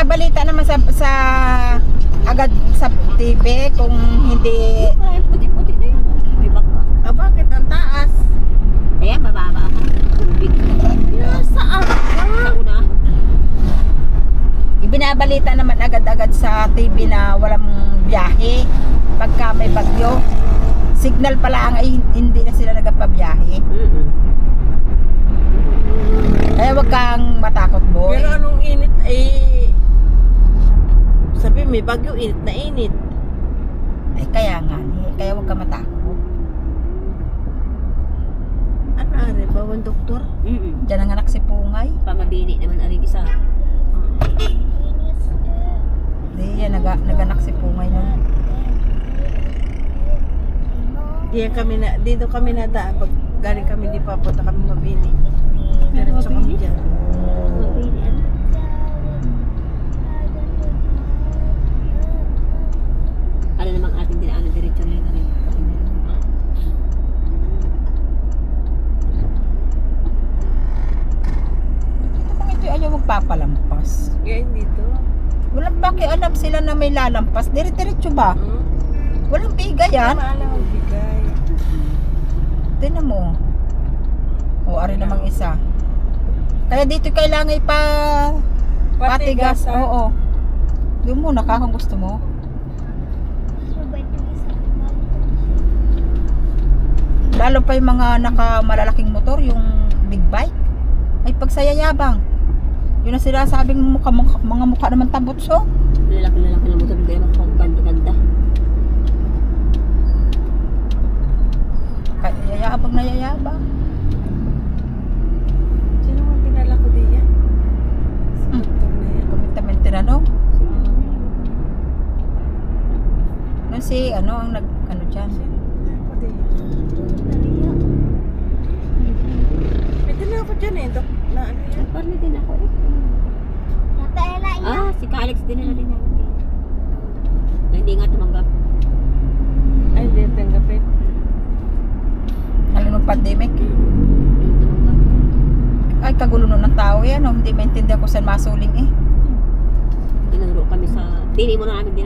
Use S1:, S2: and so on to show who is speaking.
S1: binabalita naman sa agad sa TV kung hindi.
S2: Ay, puti-puti na yun. May baka.
S3: Ah, bakit ang taas?
S2: Ayan, mababa ako. Tubig.
S3: Saan ka?
S2: Sa una.
S1: Ibinabalita naman agad-agad sa TV na walang biyahe pagka may bagyo. Signal pa lang ay hindi na sila nagpapabiyahe. Kaya wag kang matakot, boy.
S3: Pero anong init ay... Sabi may bagyo, init na init.
S1: Ay kaya nga, kaya wag kang matakot.
S3: Ano ari, bawang doktor?
S1: Diyan ang anak si Pungay.
S2: Pamabini naman aring isa.
S1: Hindi, yan naganak si Pungay nun.
S3: Dito kami nadaan. Pag galing kami di papunta kami Mabini. Diretso kami dyan.
S2: Mabini ano? Ano namang ating dinaanan diretso na yun.
S1: Kung ito ayaw magpapalampas.
S3: Ngayon dito.
S1: Walang pakialam sila na may lalampas. Dire-diretso ba? Walang biga yan.
S3: Maalam ang bigay.
S1: Tingnan mo. O, ari namang isa. Kaya dito kailangan patigas.
S3: Patigasan.
S1: Oo. Doon muna ka kung gusto mo. Lalo pa yung mga nakamalalaking motor, yung big bike. Ay pagsayayabang. Yun ang sila sabing mga mukha naman tambutso.
S2: Lalaki-lalaki na motor, hindi naman pagkanda-ganda.
S1: Yayabang na yayabang.
S3: Sino mo pinala ko diyan? Sa doktor na yan.
S1: Commitment tinanong. Nun si ang ano dyan.
S3: Sino pinala ko diyan? May dinala ko dyan eh. Na ano yan?
S2: Parang din ako eh. Ah, si Alex din na rin namin. Na hindi nga tumanggap.
S3: Ay, hindi tanggapin.
S1: Ano nung pandemic?
S2: Hindi tumanggap.
S1: Ay kagulo nun ng tao yan. Hindi maintindihan ko saan masuling eh.
S2: Tinuro kami sa... Pili mo na namin din